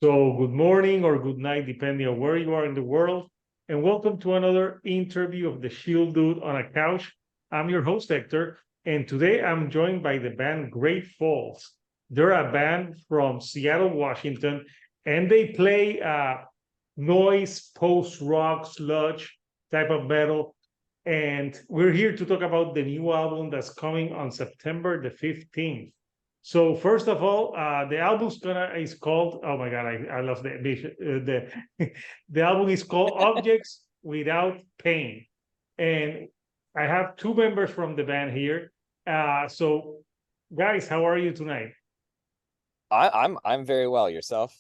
So, good morning or good night, depending on where you are in the world. And welcome to another interview of the Shield Dude on a Couch. I'm your host, Hector. And today I'm joined by the band Great Falls. They're a band from Seattle, Washington, and they play noise, post rock, sludge type of metal. And we're here to talk about the new album that's coming on September the 15th. So first of all, the album's gonna is called. Oh my God, I love the the album is called Objects Without Pain, and I have two members from the band here. So guys, how are you tonight? I'm very well. Yourself?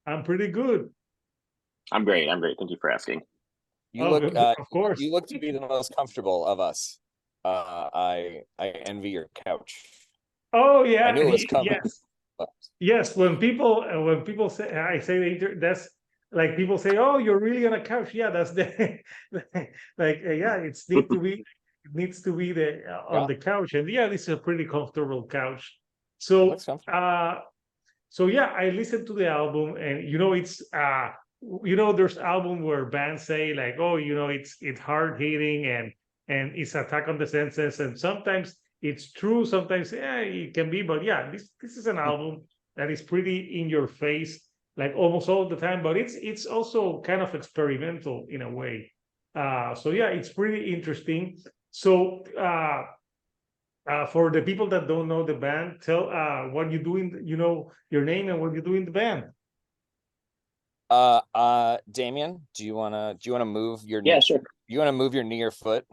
I'm pretty good. I'm great. I'm great. Thank you for asking. You Oh, look of course. you look to be the most comfortable of us. I envy your couch. Oh I yeah, knew it was coming. yes. Yes, when people say I say that's like people say, "Oh, you're really on a couch." Yeah, that's the like yeah, it needs to be the on Yeah, the couch, and yeah, this is a pretty comfortable couch. it So looks comfortable. so yeah, I listened to the album, and there's album where bands say like, "Oh, it's hard hitting and it's attack on the senses," and sometimes it's true, sometimes yeah, it can be, but yeah, this is an album that is pretty in your face, like almost all the time, but it's also kind of experimental in a way. So yeah, it's pretty interesting. So for the people that don't know the band, tell what you do in, your name and what you do in the band. Damien, do you wanna move your knee? Yeah, sure. You wanna move your knee or foot?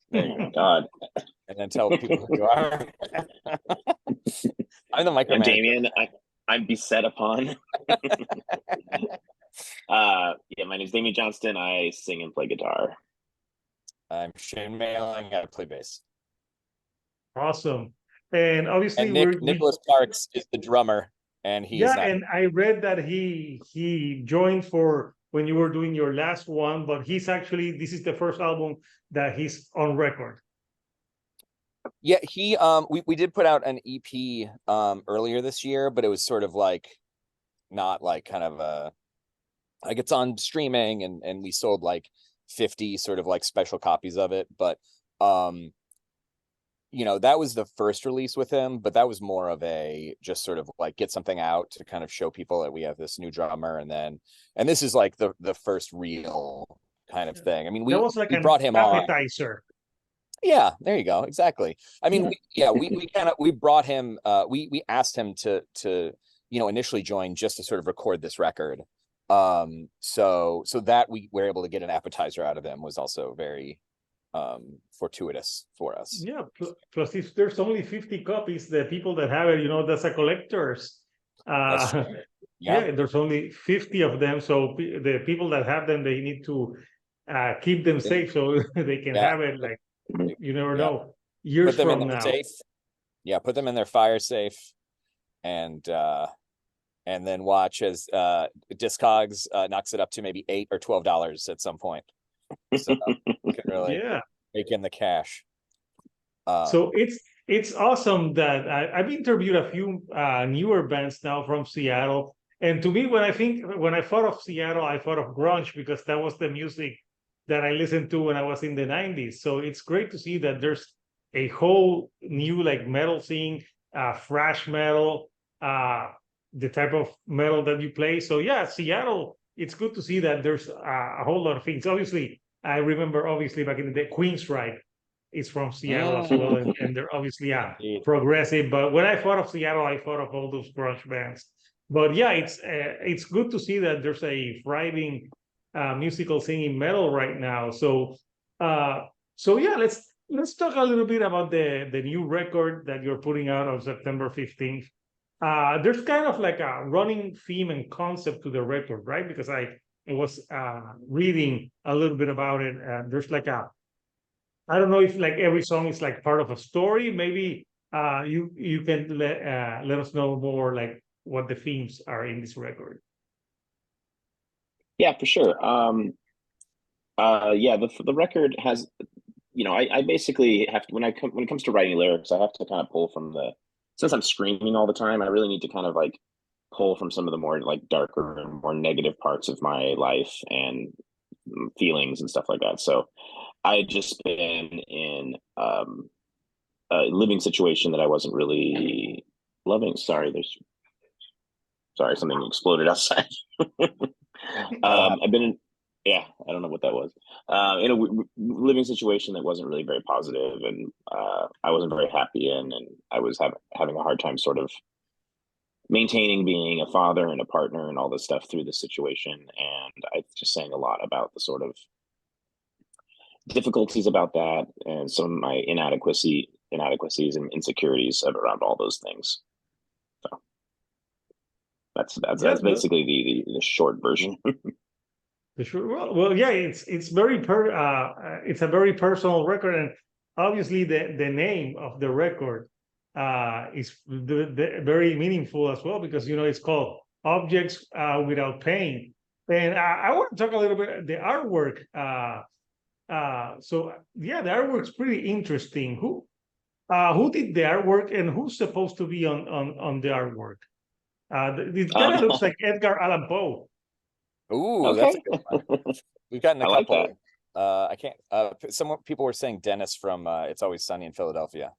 There you Oh my go. God. And then tell people who you are. I'm the I'm micromanager. Damien. I'm beset upon. Yeah, my name's Damien Johnston. I sing and play guitar. I'm Shane Mailing. I play bass. Awesome. And obviously And we Nicholas Parks is the drummer, and he is yeah, not. and I read that he joined for when you were doing your last one, but this is the first album that he's on record. Yeah, we did put out an EP earlier this year, but it was sort of like not like kind of like it's on streaming, and we sold like 50 sort of like special copies of it, but that was the first release with him, but that was more of a just sort of like get something out to kind of show people that we have this new drummer, and this is like the first real kind of thing. I mean, That we was like we an brought him on. appetizer. Yeah, there you go. Exactly. I mean, we brought him. We asked him to initially join just to sort of record this record. So that we were able to get an appetizer out of him was also very fortuitous for us. Yeah, plus if there's only 50 copies, the people that have it, that's a collector's. That's Uh, yeah. yeah, there's only 50 of them, so the people that have them, they need to keep them safe so they can Yeah. have it. Like you never Yeah. know, years Put them in from their now. safe. Yeah, put them in their fire safe, and then watch as Discogs knocks it up to maybe $8 or $12 at some point. So you can really Yeah. make in the cash. So it's awesome that I've interviewed a few newer bands now from Seattle, and to me, when I thought of Seattle, I thought of grunge because that was the music that I listened to when I was in the '90s. So it's great to see that there's a whole new like metal scene, thrash metal, the type of metal that you play. So yeah, Seattle. It's good to see that there's a whole lot of things. Obviously, I remember obviously back in the day, Queensryche is from Seattle as well, and they're obviously progressive. But when I thought of Seattle, I thought of all those grunge bands. But yeah, it's good to see that there's a thriving musical singing metal right now. So yeah, let's talk a little bit about the new record that you're putting out on September 15th. There's kind of like a running theme and concept to the record, right? Because I was reading a little bit about it. There's like I don't know if like every song is like part of a story. Maybe you can let us know more like what the themes are in this record. Yeah, for sure. Yeah, the record has, I basically have to when it comes to writing lyrics, I have to kind of pull from since I'm screaming all the time, I really need to kind of like pull from some of the more like darker and more negative parts of my life and feelings and stuff like that. So I had just been in a living situation that I wasn't really loving. Sorry, something exploded outside. I've been in, yeah, I don't know what that was. In a living situation that wasn't really very positive, and I wasn't very happy in, and I was having a hard time sort of maintaining being a father and a partner and all this stuff through this situation. And I just sang a lot about the sort of difficulties about that and some of my inadequacies and insecurities around all those things. So that's basically the short version. Well, yeah, it's very it's a very personal record, and obviously the name of the record is very meaningful as well, because it's called Objects Without Pain. And I want to talk a little bit the artwork. So yeah, the artwork's pretty interesting. Who did the artwork, and who's supposed to be on the artwork? It kind of looks like Edgar Allan Poe. Ooh, okay. that's a good one. We've gotten a couple. Like I can't. Some people were saying Dennis from It's Always Sunny in Philadelphia.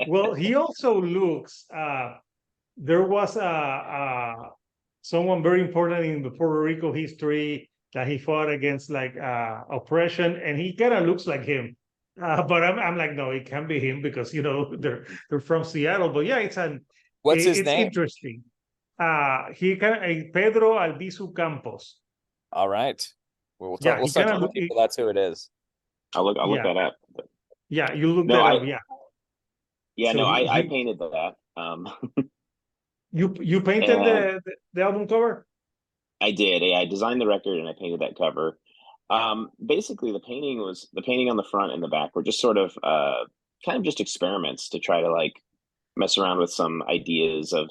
Well, he also looks. There was someone very important in the Puerto Rico history that he fought against like oppression, and he kind of looks like him. But I'm like, no, it can't be him, because they're from Seattle. But yeah, What's his it's name? interesting. He Pedro Albizu Campos. All right. We'll Yeah, we'll start telling people that's who it is. I'll look that up. Yeah, you look No, that up. Yeah. Yeah, So no, I painted that. You painted the album cover? I did. Yeah, I designed the record and I painted that cover. Basically, the painting on the front and the back were just sort of kind of just experiments to try to like mess around with some ideas of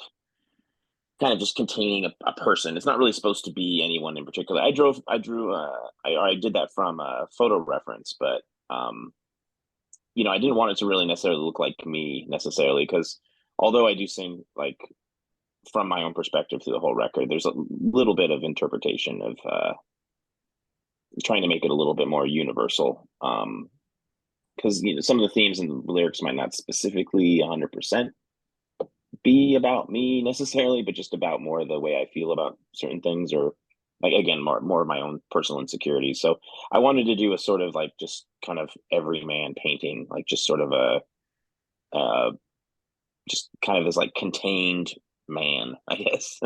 kind of just containing a person. It's not really supposed to be anyone in particular. I did that from a photo reference, but I didn't want it to really necessarily look like me necessarily, because although I do sing like from my own perspective through the whole record, there's a little bit of interpretation of trying to make it a little bit more universal. Because some of the themes and the lyrics might not specifically 100% be about me necessarily, but just about more the way I feel about certain things, or like again more of my own personal insecurities. So I wanted to do a sort of like just kind of everyman painting, like just sort of just kind of this like contained man, I guess.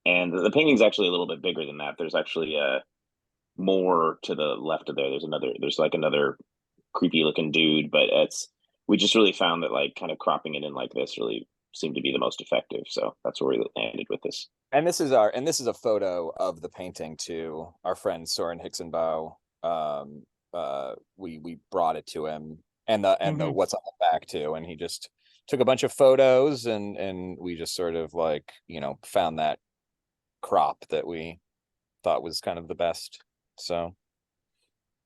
And the painting's actually a little bit bigger than that. There's actually more to the left of there. There's like another creepy looking dude, but we just really found that like kind of cropping it in like this really seemed to be the most effective. So that's where we landed with this. And this is a photo of the painting to our friend Soren Hicksenbaugh. We brought it to him, and the what's on the back too, and he just took a bunch of photos, and we just sort of like found that crop that we thought was kind of the best. So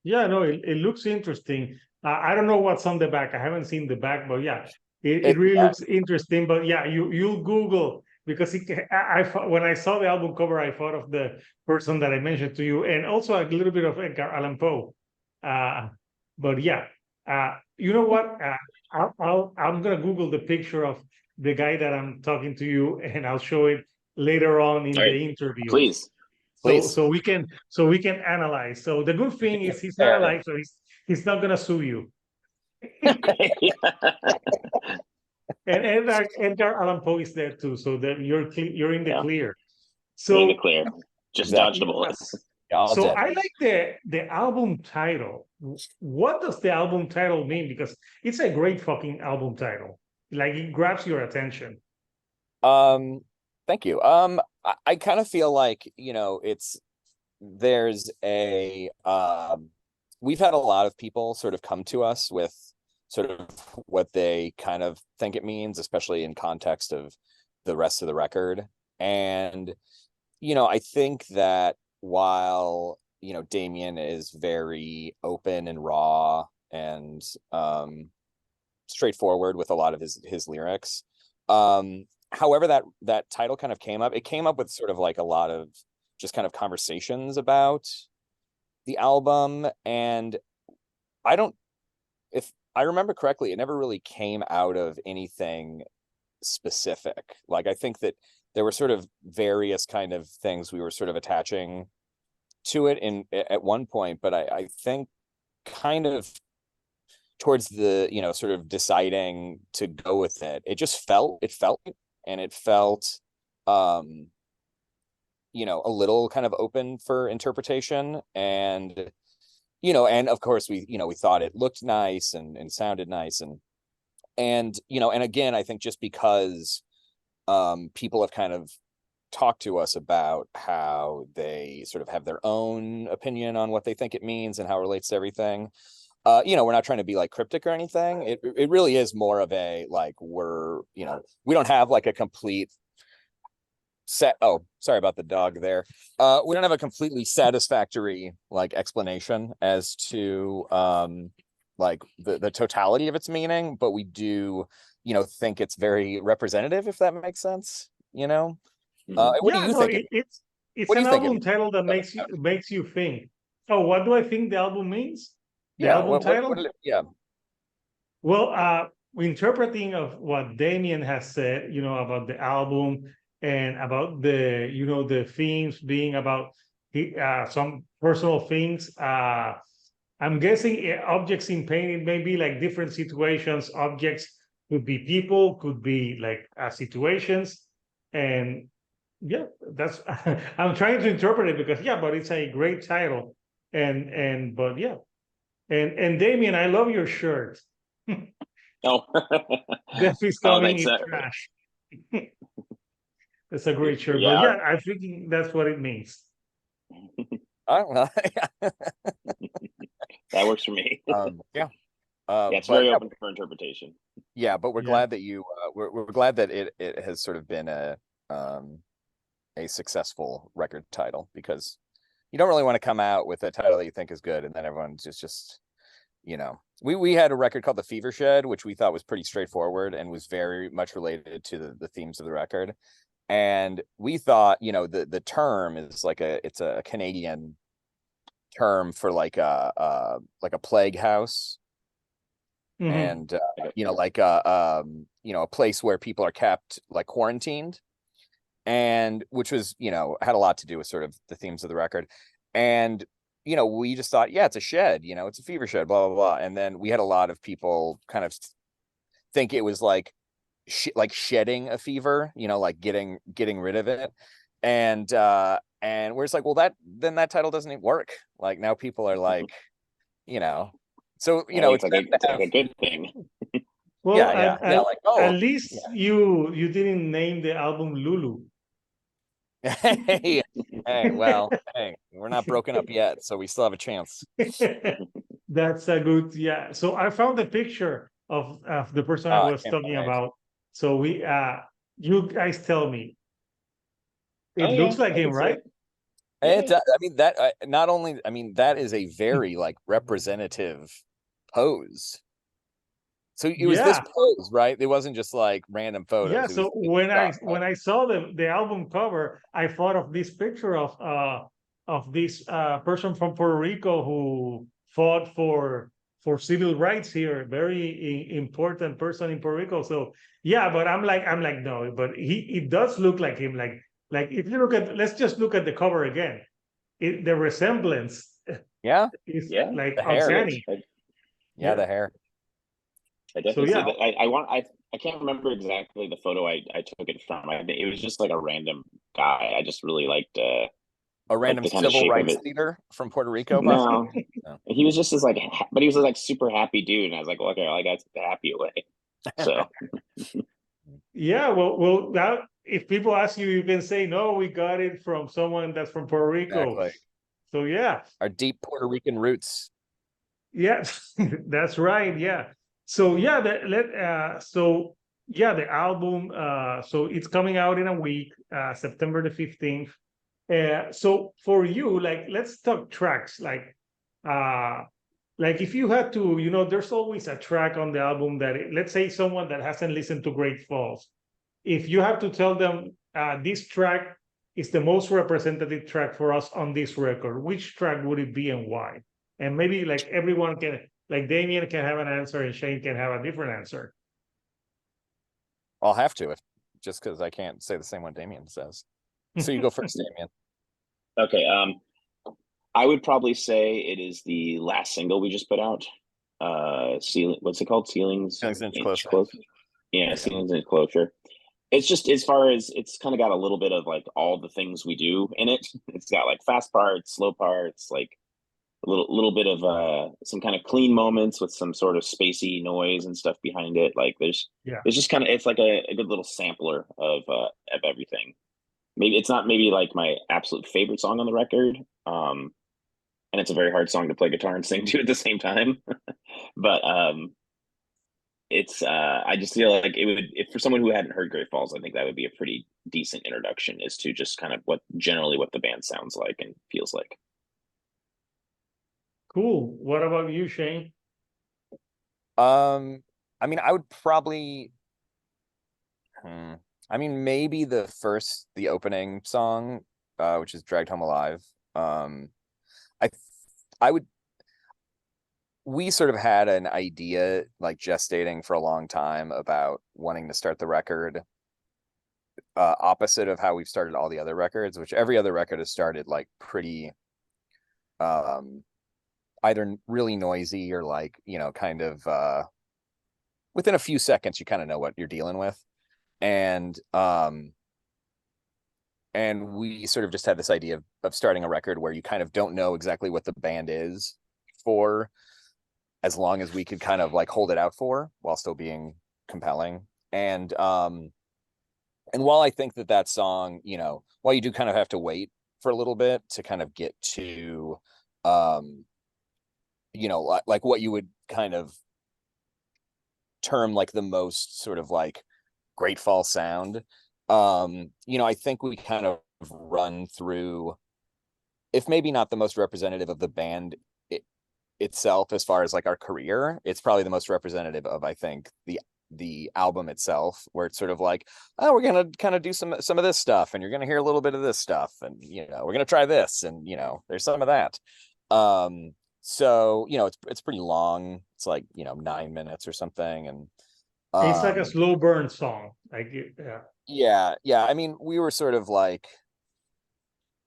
yeah, no, it looks interesting. I don't know what's on the back. I haven't seen the back, but yeah, it really looks interesting. But yeah, you'll Google, because when I saw the album cover, I thought of the person that I mentioned to you, and also a little bit of Edgar Allan Poe. But yeah, you know what? I'm gonna Google the picture of the guy that I'm talking to you, and I'll show it later on in the interview. Please. So we can analyze. So the good thing is he's not alive, so he's not gonna sue you. And Edgar Allan Poe is there too, so that you're in the clear. So in the clear, just dodge the bullets. So I like the album title. What does the album title mean? Because it's a great fucking album title. Like, it grabs your attention. Thank you. I kind of feel like, there's we've had a lot of people sort of come to us with sort of what they kind of think it means, especially in context of the rest of the record. And, I think that while, Demien is very open and raw and straightforward with a lot of his lyrics, However, that title kind of came up. It came up with sort of like a lot of just kind of conversations about the album, and if I remember correctly, it never really came out of anything specific. Like, I think that there were sort of various kind of things we were sort of attaching to it at one point, but I think kind of towards the, sort of deciding to go with it, it felt, and it felt, a little kind of open for interpretation. And, and of course we thought it looked nice and sounded nice. And again, I think just because people have kind of talked to us about how they sort of have their own opinion on what they think it means and how it relates to everything. We're not trying to be like cryptic or anything. It really is more of a, like, we don't have like a complete set. Oh, sorry about the dog there. We don't have a completely satisfactory like explanation as to like the totality of its meaning, but we do, think it's very representative, if that makes sense. What do you think? It's an album title that makes you think. Oh, what do I think the album means? The album title? Yeah. Well, interpreting of what Demien has said, about the album and about the, the themes being about some personal things. I'm guessing objects in painting may be like different situations. Objects could be people, could be like situations, and yeah, that's I'm trying to interpret it because but it's a great title, but yeah. And Damien, I love your shirt. Oh, Death is coming thanks, in trash. That's a great shirt. Yeah. But yeah, I think that's what it means. Well, that works for me. Yeah. It's very open for interpretation. Yeah, but we're glad that we're glad that it has sort of been a successful record title, because you don't really want to come out with a title that you think is good and then everyone's just we had a record called The Fever Shed, which we thought was pretty straightforward and was very much related to the themes of the record. And we thought, the term is like it's a Canadian term for like a plague house. Mm-hmm. And like a place where people are kept like quarantined, and which was had a lot to do with sort of the themes of the record. And we just thought, it's a shed, it's a fever shed, blah blah blah. And then we had a lot of people kind of think it was like shedding a fever, like getting rid of it. And we're just like, well, that title doesn't even work. Like, now people are like, so it's like a good thing. Well, like, at least you didn't name the album Lulu. Hey, we're not broken up yet, so we still have a chance. That's a good, So I found a picture of the person I was talking about. So you guys tell me. It looks like him, right? That is a very like representative pose. So it was this pose, right? It wasn't just like random photos. Yeah. So when I saw the album cover, I thought of this picture of this person from Puerto Rico who fought for civil rights here. Very important person in Puerto Rico. So but I'm like no, but it does look like him. Like if you let's just look at the cover again. The resemblance. Is like uncanny. The hair. I definitely see that. I can't remember exactly the photo I took it from. It was just like a random guy. I just really liked a random civil rights leader from Puerto Rico. No, he was just but he was like super happy dude, and I was like, well, okay, I got the happy away. So well, now if people ask you, you can say, no, we got it from someone that's from Puerto Rico. Exactly. So our deep Puerto Rican roots. Yes, that's right. Yeah. So the album. So it's coming out in a week, September the 15th. So for you, like, let's talk tracks. Like if you had to, there's always a track on the album that, let's say someone that hasn't listened to Great Falls, if you have to tell them this track is the most representative track for us on this record, which track would it be and why? And maybe like everyone can, like Demien can have an answer and Shane can have a different answer. I'll have to, just because I can't say the same one Demien says. So you go first, Demien. Okay. I would probably say it is the last single we just put out. What's it called? Ceilings Inch Closer. Yeah, Ceilings Inch Closer. It's just, as far as, it's kind of got a little bit of like all the things we do in it. It's got like fast parts, slow parts, like a little bit of some kind of clean moments with some sort of spacey noise and stuff behind it. Like there's just kind of, it's like a good little sampler of everything. Maybe it's not maybe like my absolute favorite song on the record. And it's a very hard song to play guitar and sing to at the same time. But it's I just feel like it would, if for someone who hadn't heard Great Falls, I think that would be a pretty decent introduction as to just kind of what the band sounds like and feels like. Cool. What about you, Shane? I mean, I would probably I mean, maybe the opening song, which is Dragged Home Alive. We sort of had an idea, like gestating for a long time, about wanting to start the record opposite of how we've started all the other records, which every other record has started like pretty either really noisy or like, you know, kind of within a few seconds you kind of know what you're dealing with. And we sort of just had this idea of starting a record where you kind of don't know exactly what the band is for as long as we could kind of like hold it out for while still being compelling. And while I think that song, you know, while you do kind of have to wait for a little bit to kind of get to, you know, like what you would kind of term like the most sort of like Great Falls sound, you know, I think we kind of run through, if maybe not the most representative of the band itself as far as like our career, it's probably the most representative of, I think, the album itself, where it's sort of like, oh, we're gonna kind of do some of this stuff, and you're gonna hear a little bit of this stuff, and you know, we're gonna try this, and you know, there's some of that. So you know, it's pretty long. It's like, you know, 9 minutes or something, and it's like a slow burn song. Like yeah. I mean, we were sort of like,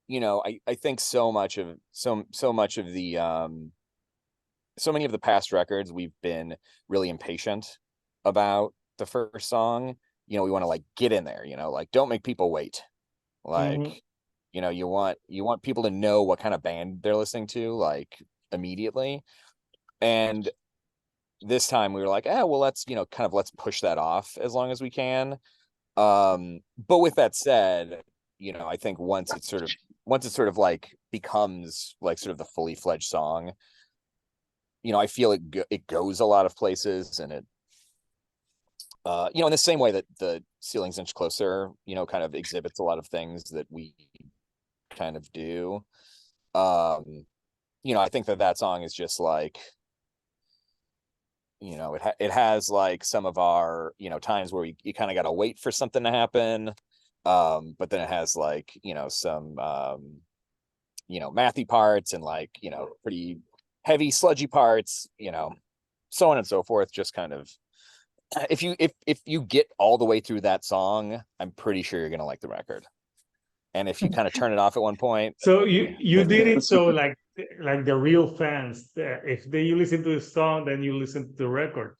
you know, I think so much of the so many of the past records, we've been really impatient about the first song. You know, we want to like get in there, you know, like don't make people wait. Like, you know, you want people to know what kind of band they're listening to, like immediately. And this time we were like, well, let's push that off as long as we can. But with that said, you know, I think once it sort of like becomes like sort of the fully fledged song, you know, I feel it goes a lot of places, and it, you know, in the same way that the Ceilings Inch Closer, you know, kind of exhibits a lot of things that we kind of do. You know, I think that song is just like, you know, it has like some of our, you know, times where you kind of got to wait for something to happen. But then it has like, you know, some, you know, mathy parts and like, you know, pretty heavy sludgy parts, you know, so on and so forth. Just kind of, if you get all the way through that song, I'm pretty sure you're gonna like the record. And if you kind of turn it off at one point, so you did it so like the real fans, if you listen to the song, then you listen to the record.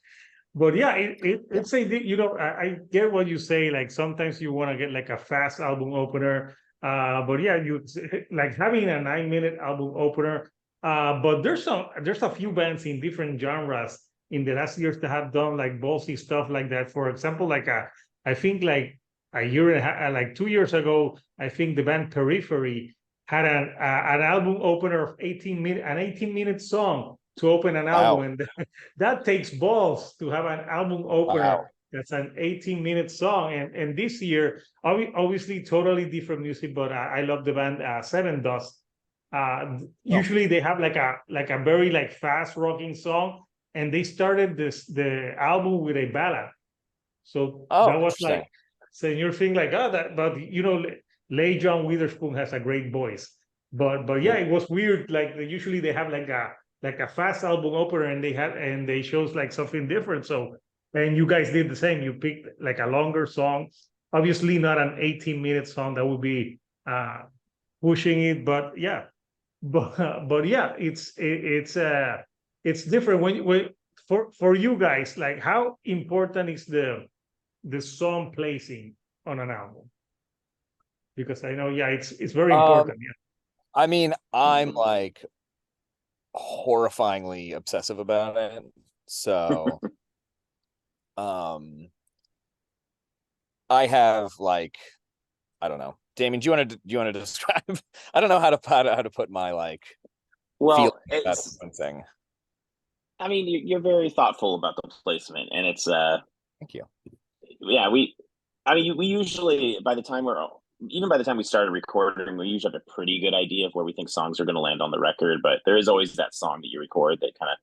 But yeah, it's a, you know, I get what you say. Like sometimes you want to get like a fast album opener, but yeah, you like having a 9-minute album opener. But there's a few bands in different genres in the last years that have done like ballsy stuff like that. For example, like I think like a year and a half, like 2 years ago, I think the band Periphery had an album opener of 18-minute song to open an album, and that takes balls to have an album opener that's an 18-minute song. And this year, obviously totally different music, but I love the band Seven Dust. Usually they have like a very like fast rocking song, and they started the album with a ballad. So that was like and you're thinking like, oh, that, but you know, Leigh John Witherspoon has a great voice. But yeah, it was weird. Like usually they have like a fast album opener, and they shows like something different. So, and you guys did the same. You picked like a longer song, obviously not an 18-minute song that would be pushing it, but yeah, but yeah, it's different when for you guys. Like, how important is the song placing on an album? Because I know, yeah, it's very important. Yeah. I mean, I'm like horrifyingly obsessive about it. So, I have like, I don't know. Damien, do you want to describe? I don't know how to put my like feeling about one thing. I mean, you're very thoughtful about the placement, and it's Thank you. Yeah, we usually, by the time we started recording, we usually have a pretty good idea of where we think songs are going to land on the record. But there is always that song that you record that kind of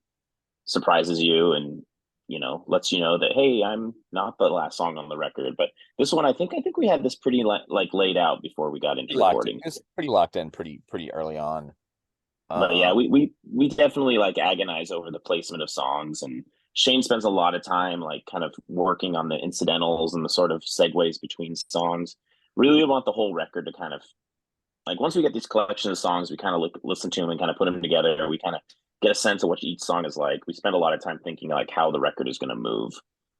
surprises you and, you know, lets you know that, hey, I'm not the last song on the record. But this one, I think we had this pretty like laid out before we got into recording. It was pretty locked in pretty early on. But yeah, we definitely like agonize over the placement of songs, and Shane spends a lot of time like kind of working on the incidentals and the sort of segues between songs. Really want the whole record to kind of, like, once we get these collection of songs, we kind of listen to them and kind of put them together. We kind of get a sense of what each song is like. We spend a lot of time thinking like how the record is going to move,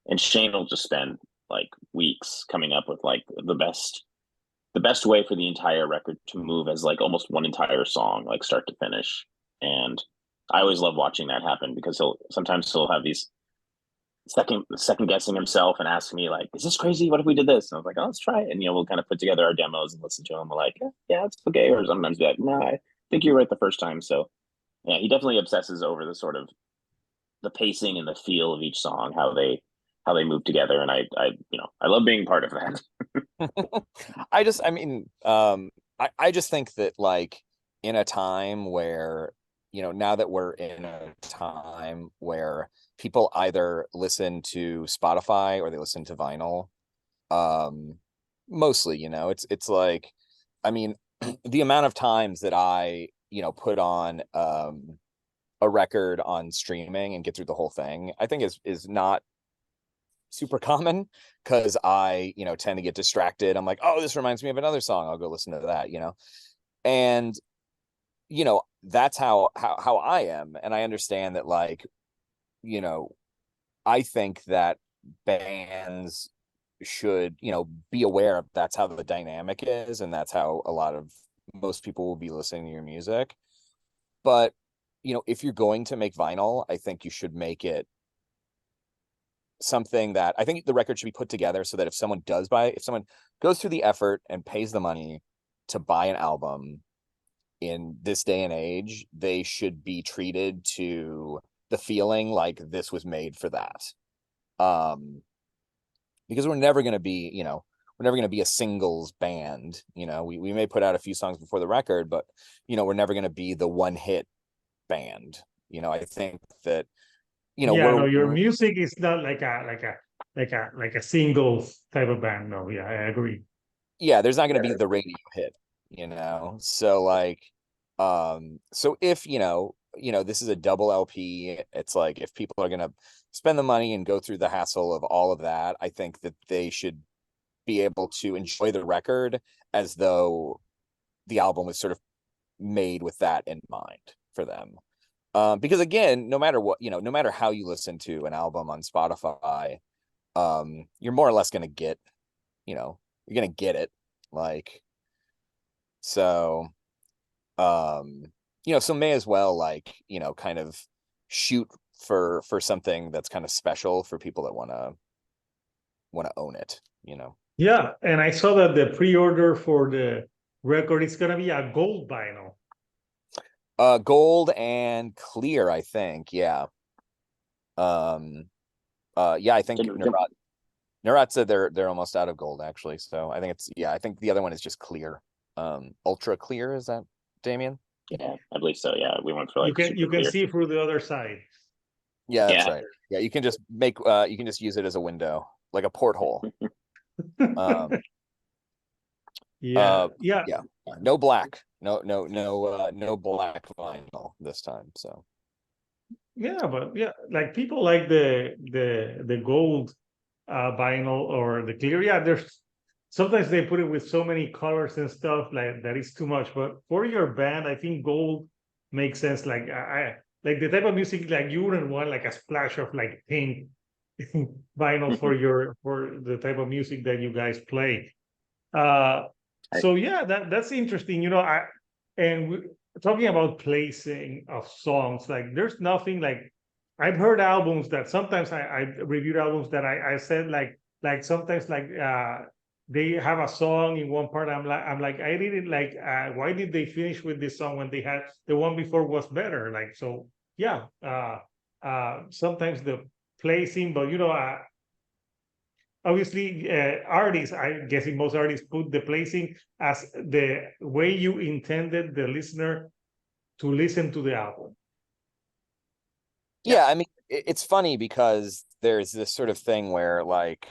and Shane will just spend like weeks coming up with like the best way for the entire record to move as like almost one entire song, like start to finish. And I always love watching that happen, because he'll have these second guessing himself and ask me like, is this crazy? What if we did this? And I was like, oh, let's try it. And, you know, we'll kind of put together our demos and listen to them. We're like, yeah, it's okay. Or sometimes be like, no, I think you're right the first time. So yeah, he definitely obsesses over the sort of the pacing and the feel of each song, how they move together. And I love being part of that. I just think that like in a time where, you know, now that we're in a time where people either listen to Spotify or they listen to vinyl, mostly, you know, it's like, I mean, the amount of times that I, you know, put on a record on streaming and get through the whole thing, I think is not super common, because I, you know, tend to get distracted. I'm like, oh, this reminds me of another song, I'll go listen to that, you know. And, you know, that's how I am. And I understand that, like, you know, I think that bands should, you know, be aware of that's how the dynamic is, and that's how most people will be listening to your music. But, you know, if you're going to make vinyl, I think you should make it something that, I think the record should be put together so that if someone goes through the effort and pays the money to buy an album in this day and age, they should be treated to the feeling like this was made for that. Because we're never going to be a singles band. You know, we may put out a few songs before the record, but, you know, we're never going to be the one hit band. You know, I think that, you know, yeah, no, your music is not like a single type of band. No, yeah, I agree. Yeah, there's not going to be the radio hit, you know. So like, so if you know, this is a double LP, it's like, if people are going to spend the money and go through the hassle of all of that, I think that they should be able to enjoy the record as though the album was sort of made with that in mind for them. Because again, no matter what, you know, no matter how you listen to an album on Spotify, you're more or less going to get, you know, you're going to get it. Like, so, you know, so may as well, like, you know, kind of shoot for something that's kind of special for people that want to own it, you know? Yeah. And I saw that the pre-order for the record is going to be a gold vinyl. Gold and clear, I think. Yeah. Yeah, I think Nerat said they're almost out of gold, actually. So I think I think the other one is just clear. Ultra clear, is that, Damien? Yeah, I believe so. Yeah, we went for like you can see through the other side. Yeah, that's right. Yeah, you can just use it as a window, like a porthole. Um, Yeah, yeah, no black, no black vinyl this time. So yeah, but yeah, like people like the gold vinyl or the clear. Yeah, there's sometimes they put it with so many colors and stuff like that is too much. But for your band, I think gold makes sense. Like I like the type of music like you wouldn't want like a splash of like pink vinyl for the type of music that you guys play. Uh, so yeah, that's interesting. And talking about placing of songs, like there's nothing like I've heard albums that sometimes I reviewed albums that I said like sometimes like they have a song in one part. I'm like I didn't like why did they finish with this song when they had the one before was better? Like so yeah. Sometimes the placing, but obviously artists, I'm guessing most artists put the placing as the way you intended the listener to listen to the album. yeah, I mean, it's funny because there's this sort of thing where like,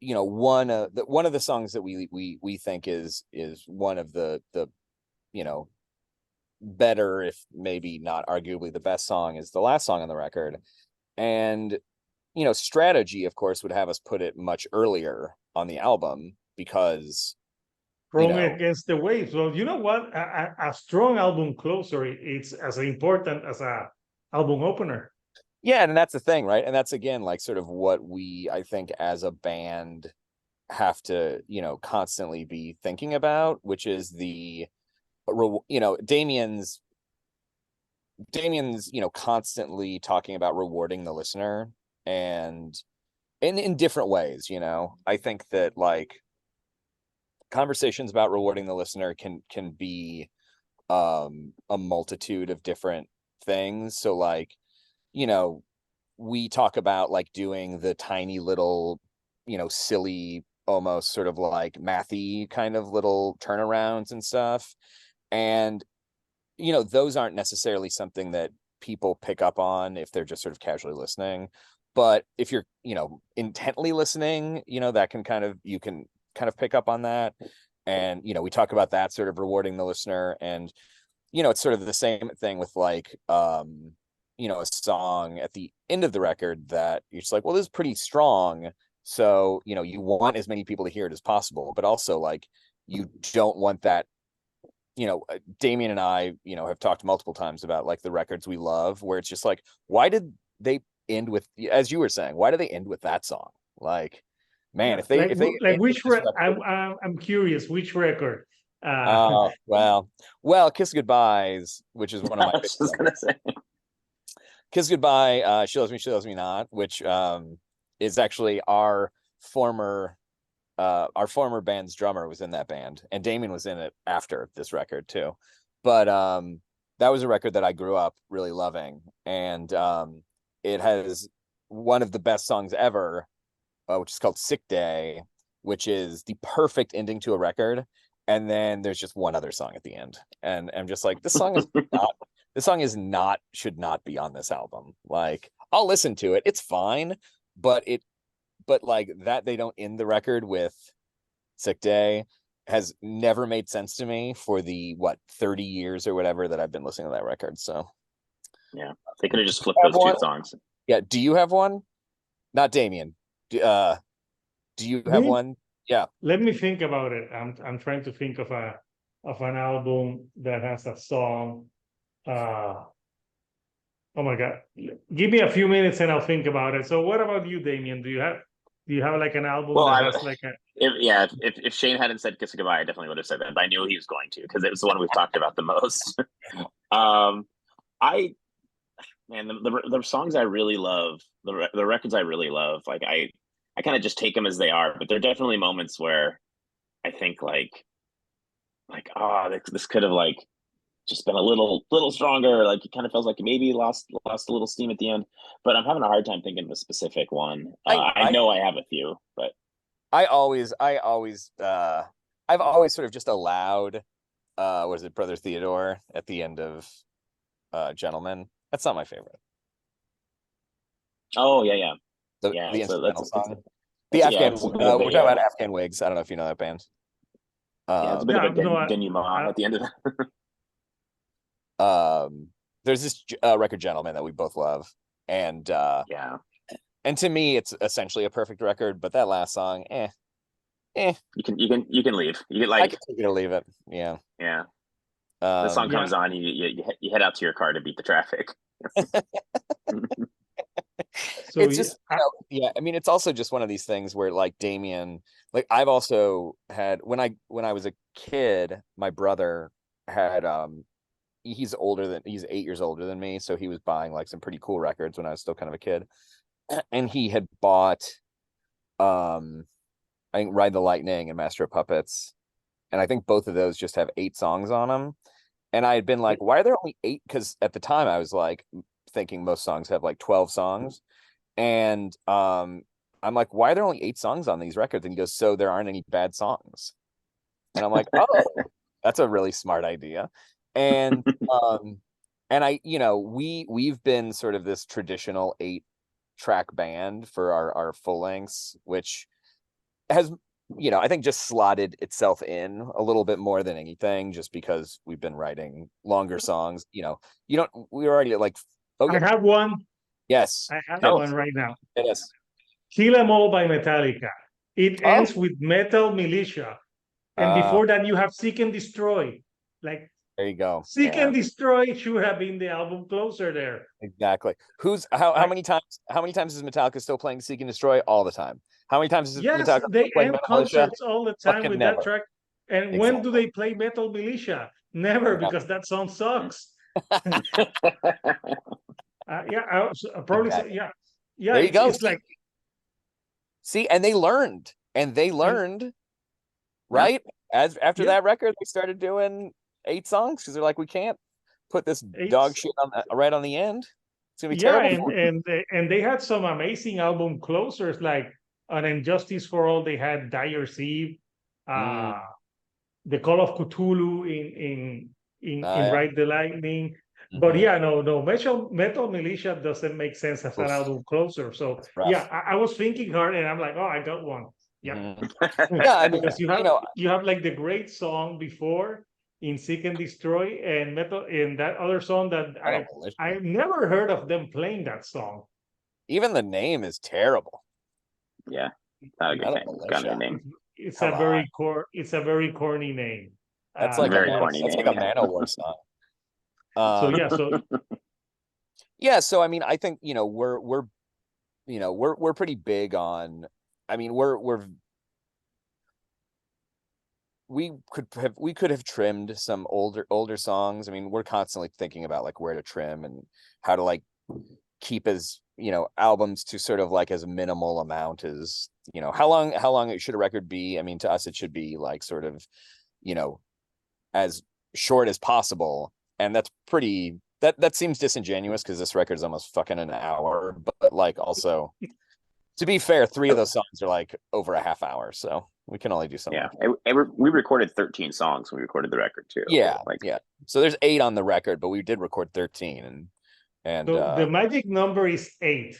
one of the songs that we think is one of the better, if maybe not arguably the best song, is the last song on the record. And strategy, of course, would have us put it much earlier on the album because From Against the Waves. Well, you know what? A strong album closer, it's as important as a album opener. yeah, and that's the thing, right? And that's again like sort of what we, I think, as a band have to constantly be thinking about, which is Damien's constantly talking about rewarding the listener, and in different ways. I think that like conversations about rewarding the listener can be a multitude of different things. So like we talk about like doing the tiny little silly, almost sort of like mathy kind of little turnarounds and stuff, and those aren't necessarily something that people pick up on if they're just sort of casually listening. But if you're intently listening, that you can kind of pick up on that. And we talk about that sort of rewarding the listener. And it's sort of the same thing with like a song at the end of the record that you're just like, well, this is pretty strong, so you want as many people to hear it as possible, but also like you don't want that. Demien and I have talked multiple times about like the records we love where it's just like, why did they end with, as you were saying, why do they end with that song? Like, man, if they which I'm curious, which record? Well, Kiss Goodbyes, which is one of my I was just gonna say Kiss Goodbye, She Loves Me Not, which is actually our former band's drummer was in that band, and Demien was in it after this record too. But that was a record that I grew up really loving, and it has one of the best songs ever, which is called Sick Day, which is the perfect ending to a record. And then there's just one other song at the end, and I'm just like, this song should not be on this album. Like, I'll listen to it, it's fine, but like that they don't end the record with Sick Day has never made sense to me for the 30 years or whatever that I've been listening to that record. So yeah, they could have just flipped those two songs. Yeah, do you have one? Not Demien. Do you have one? Yeah, let me think about it. I'm trying to think of an album that has a song. Oh my god, give me a few minutes and I'll think about it. So what about you, Demien? Do you have like an album that has like a if Shane hadn't said Kiss Goodbye, I definitely would have said that, but I knew he was going to, because it was the one we've talked about the most. The songs I really love, the records I really love, like I kind of just take them as they are, but there are definitely moments where I think like this could have like just been a little stronger. Like it kind of feels like maybe lost a little steam at the end. But I'm having a hard time thinking of a specific one. I know I have a few, but I've always sort of just allowed was it Brother Theodore at the end of Gentleman. That's not my favorite. Oh yeah. The instrumental song. The Afghan, it's we're talking about Afghan Wigs. I don't know if you know that band. It's a bit of a denouement at the end of that. There's this record Gentleman that we both love, and and to me it's essentially a perfect record, but that last song, you can leave. You can, like, I can take it or leave it. Yeah. The song comes on, you head out to your car to beat the traffic. So it's just I mean, it's also just one of these things where, like, Damien, like, I've also had, when I was a kid, my brother had he's 8 years older than me, so he was buying like some pretty cool records when I was still kind of a kid, and he had bought I think Ride the Lightning and Master of Puppets, and I think both of those just have 8 songs on them, and I had been like, why are there only 8? Because at the time I was like thinking most songs have like 12 songs, and I'm like, why are there only 8 songs on these records? And he goes, so there aren't any bad songs. And I'm like, oh, that's a really smart idea. And I, we've been sort of this traditional 8-track band for our full lengths, which has, I think just slotted itself in a little bit more than anything, just because we've been writing longer songs. We're already like, I have one. Yes. I have one right now. It is. Kill 'Em All by Metallica. It ends with Metal Militia. And before that, you have Seek and Destroy. Like, there you go. Seek and Destroy should have been the album closer there. Exactly. How many times is Metallica still playing Seek and Destroy? All the time. How many times is Metallica they playing end Metal concerts Militia? all the time Fucking with never. that track. And when do they play Metal Militia? Never, because that song sucks. I probably say, yeah. There you go. It's like, see, and they learned, right? After that record, they started doing 8 songs because they're like, we can't put this dog shit right on the end. It's gonna be terrible. and they had some amazing album closers, like on Injustice for All. They had Dyer's Eve, the Call of Cthulhu in Ride the Lightning. But Metal Militia doesn't make sense as an album closer. So I was thinking hard, and I'm like, oh, I got one. Yeah, I mean, because you have like the great song before in Seek and Destroy, and Metal, and that other song that I've never heard of them playing that song. Even the name is terrible. Yeah, not a good name. It's a very corny name. That's like very corny. That's like a Manowar song. So I mean, I think we're pretty big on. I mean, we could have trimmed some older songs. I mean, we're constantly thinking about like where to trim and how to like keep as albums to sort of like as minimal amount as how long should a record be. I mean, to us it should be like sort of as short as possible, and that's pretty that seems disingenuous because this record is almost fucking an hour, but like also to be fair, 3 of those songs are like over a half hour, so we can only do something. We recorded 13 songs when we recorded the record too. So there's 8 on the record, but we did record 13, and so the magic number is 8.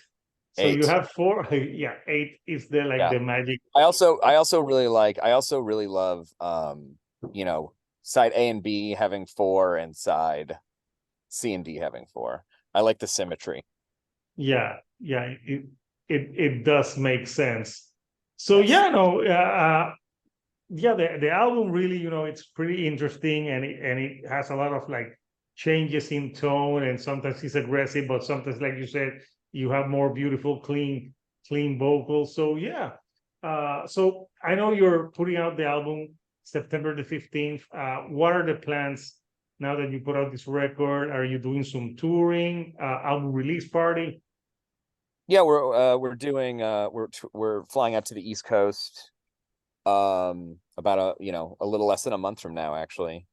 So 8. You have 4. 8 is the the magic. I also really love side A and B having 4 and side C and D having 4. I like the symmetry. It does make sense. So the album really, it's pretty interesting, and it has a lot of like changes in tone, and sometimes it's aggressive, but sometimes, like you said, you have more beautiful, clean vocals. So so I know you're putting out the album September the 15th. What are the plans now that you put out this record? Are you doing some touring, album release party? Yeah, we're doing we're flying out to the East Coast about a little less than a month from now, actually,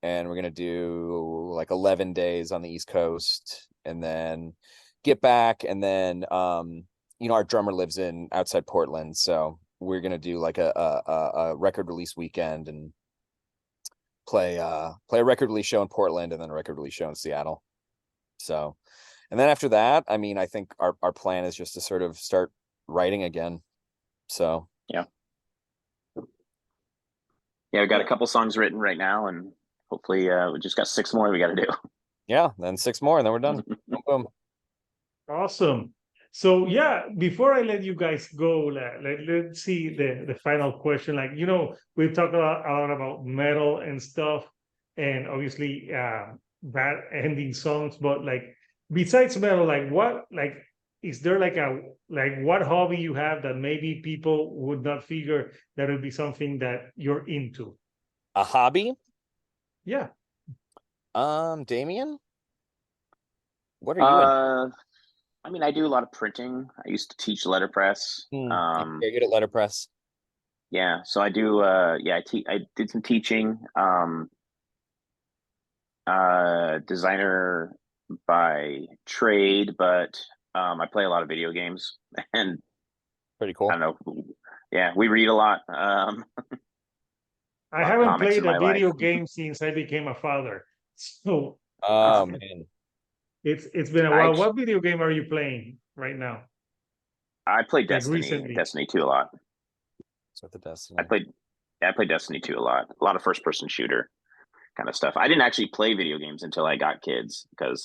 and we're gonna do like 11 days on the East Coast and then get back, and then our drummer lives outside Portland, so we're gonna do like a record release weekend and play a record release show in Portland and then a record release show in Seattle. So, and then after that, I mean, I think our plan is just to sort of start writing again. So yeah, we got a couple songs written right now, and hopefully we just got 6 more we got to do. yeah, then 6 more, and then we're done. Boom, boom. Awesome. So yeah, before I let you guys go, let's see the final question. Like, we talk a lot about metal and stuff, and obviously bad ending songs, but like besides metal, like is there what hobby you have that maybe people would not figure that would be something that you're into? A hobby? Yeah. Damien, what are you in? I mean, I do a lot of printing. I used to teach letterpress. You're good at letterpress. Yeah, so I do. I did some teaching. Designer by trade, but I play a lot of video games, and Pretty cool. I don't know. Yeah, we read a lot. I A lot of haven't comics in played a my life. video game since I became a father. So Oh man, it's been a I while. What video game are you playing right now? I played Like Destiny, recently? Destiny 2 a lot. it's with the Destiny. I played Destiny 2 a lot. A lot of first person shooter kind of stuff. I didn't actually play video games until I got kids because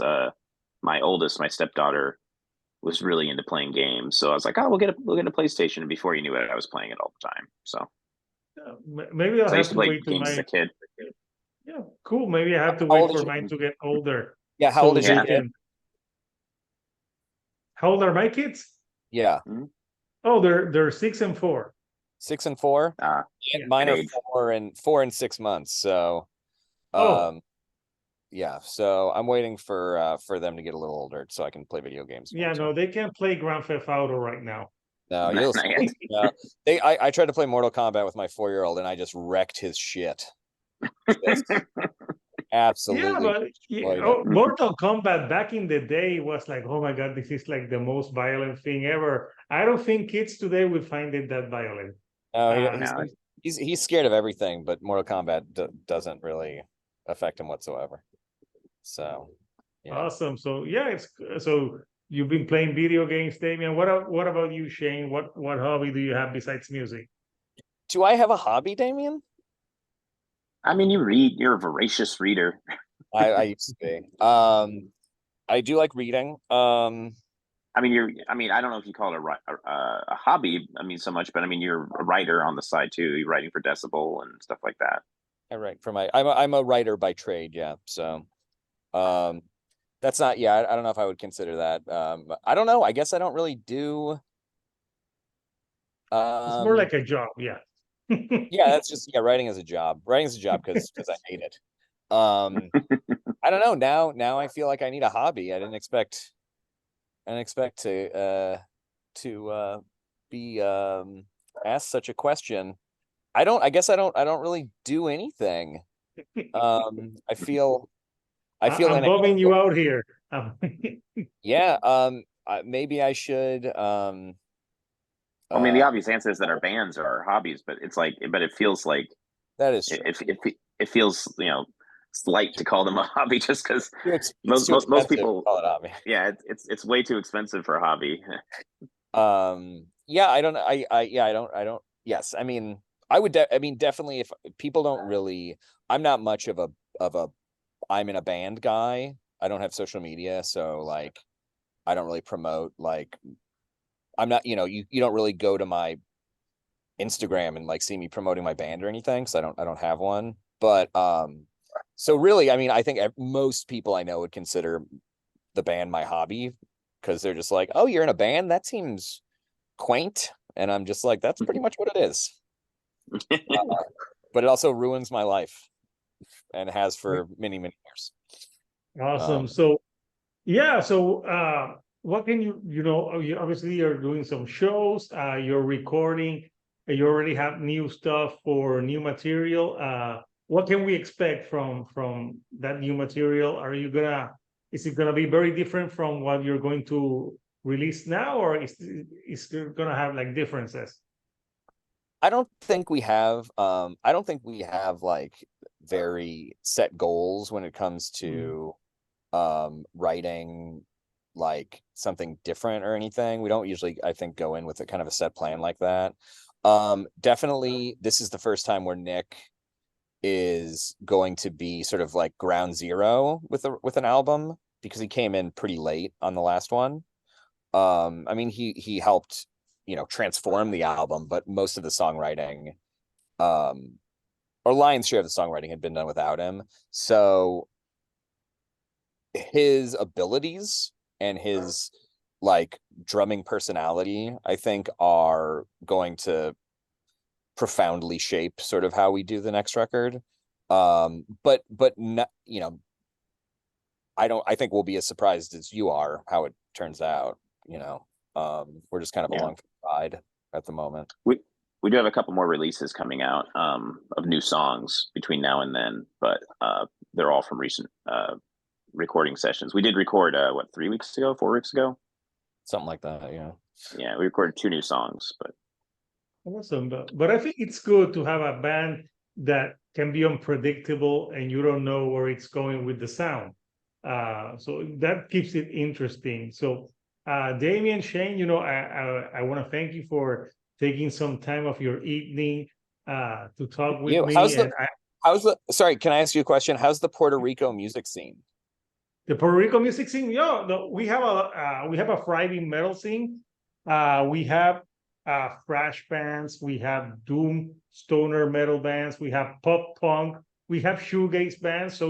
my oldest, my stepdaughter, was really into playing games. So I was like, oh, we'll get a PlayStation. And before you knew it, I was playing it all the time. So, Maybe I'll I used have to to play wait till games as my a kid. yeah, cool. Maybe I have to How wait old is for mine to get older. Yeah, how So old is they your Yeah. kid? can. How old are my kids? Yeah, Oh, they're 6 and 4. 6 and 4. Uh, Yeah. Mine are age. 4 and 6 months. So, Oh, yeah. So I'm waiting for them to get a little older so I can play video games more yeah. too. No, they can't play Grand Theft Auto right now. No, Not yet. no. I tried to play Mortal Kombat with my 4-year-old and I just wrecked his shit. Just Yeah, absolutely but destroyed him. Mortal Kombat back in the day was like, oh my God, this is like the most violent thing ever. I don't think kids today would find it that violent. No, No. he's scared of everything, but Mortal Kombat doesn't really affect him whatsoever. So, yeah. Awesome. So yeah, so you've been playing video games, Damien. What about you, Shane? What hobby do you have besides music? Do I have a hobby, Damien? I mean, you read. You're a voracious reader. I used to be. I do like reading. I mean, I don't know if you call it a hobby. I mean, so much, but I mean, you're a writer on the side too. You're writing for Decibel and stuff like that. I write for I'm a writer by trade, yeah. So, that's not, yeah. I don't know if I would consider that. I don't know. I guess I don't really do. It's more like a job, yeah. Yeah, that's just, yeah. Writing is a job. Writing is a job because I hate it. I don't know. Now I feel like I need a hobby. I didn't expect to be asked such a question. I guess I don't really do anything. I feel I'm bumming you out here. Yeah, maybe I should I mean, the obvious answer is that our bands are our hobbies, but it feels like that is true. it feels slight to call them a hobby just because It's most people call it a hobby. Yeah, it's way too expensive for a hobby. Yeah, I don't I don't yes, I mean I mean definitely if people don't really, I'm not much of a I'm in a band guy. I don't have social media, so like I don't really promote, like I'm not, you don't really go to my Instagram and like see me promoting my band or anything, because I don't have one. But so really, I mean, I think most people I know would consider the band my hobby, because they're just like, oh, you're in a band? That seems quaint. And I'm just like, that's pretty much what it is. But it also ruins my life and has for many, many years. Awesome. So yeah, so what can you obviously you're doing some shows, you're recording, you already have new stuff for new material. What can we expect from that new material? Is it gonna be very different from what you're going to release now, or is it gonna have like differences? I don't think we have like very set goals when it comes to writing like something different or anything. We don't usually, I think, go in with a kind of a set plan like that. Definitely, this is the first time where Nick is going to be sort of like ground zero with an album, because he came in pretty late on the last one. I mean, he helped, transform the album, but most of the songwriting, or lion's share of the songwriting had been done without him. So his abilities and his like drumming personality, I think, are going to profoundly shape sort of how we do the next record. But not, I think we'll be as surprised as you are how it turns out. We're just kind of along for the ride at the moment. We do have a couple more releases coming out of new songs between now and then, but they're all from recent recording sessions. We did record 4 weeks ago, something like that. We recorded 2 new songs. But awesome. But I think it's good to have a band that can be unpredictable and you don't know where it's going with the sound. So that keeps it interesting. So Demien and Shane, I want to thank you for taking some time of your evening to talk with me. Sorry, can I ask you a question? How's the Puerto Rico music scene? The Puerto Rico music scene, we have a thriving metal scene. We have thrash bands, we have doom stoner metal bands, we have pop punk, we have shoegaze bands. So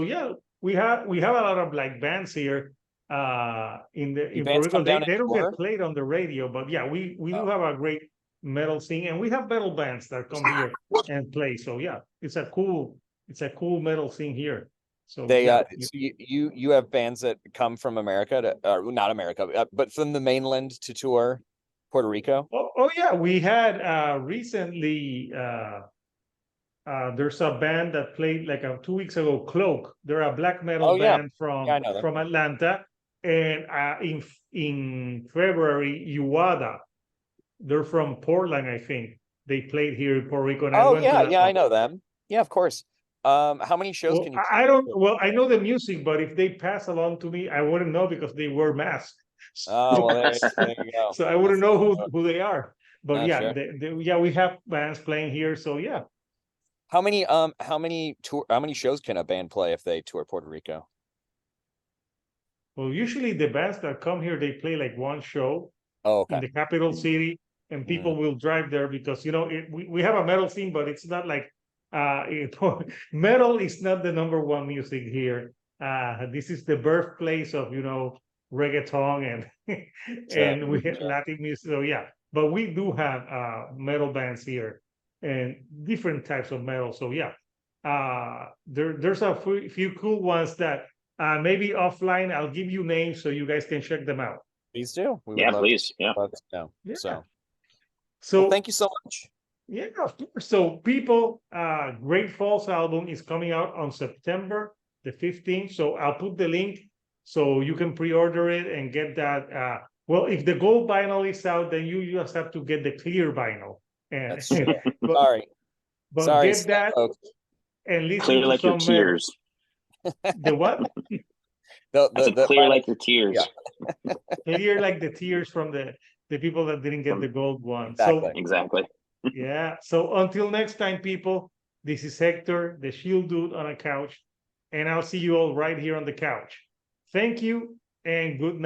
we have a lot of like bands here in Puerto Rico. They don't get played on the radio, but we do have a great metal scene, and we have metal bands that come here and play. So it's a cool metal scene here. So so you have bands that come from America not America, but from the mainland to tour Puerto Rico. We had recently there's a band that played like 2 weeks ago, Cloak. They're a black metal band from Atlanta, and in February, Uwada. They're from Portland, I think. They played here in Puerto Rico. And I know them. Yeah, of course. How many shows can you? I know the music, but if they pass along to me, I wouldn't know because they wear masks. There you go. So I wouldn't know who they are. But sure. we have bands playing here. So How many shows can a band play if they tour Puerto Rico? Well, usually the bands that come here, they play like one show in the capital city, and people will drive there because we have a metal scene, but it's not like metal is not the number one music here. This is the birthplace of reggaeton and we have Latin music. So but we do have metal bands here and different types of metal. So there's a few cool ones that maybe offline I'll give you names so you guys can check them out. Please do. Please. So thank you so much. Yeah, of course. So people, Great Falls album is coming out on September the 15th. So I'll put the link so you can pre-order it and get that. Well, if the gold vinyl is out, then you just have to get the clear vinyl. And sorry. Get that and listen clear to like some your tears. The what? the clear like your tears. Yeah. Clear like the tears from the people that didn't get the gold one. Exactly. So until next time, people, this is Hector, the Shield Dude on a couch, and I'll see you all right here on the couch. Thank you and good night.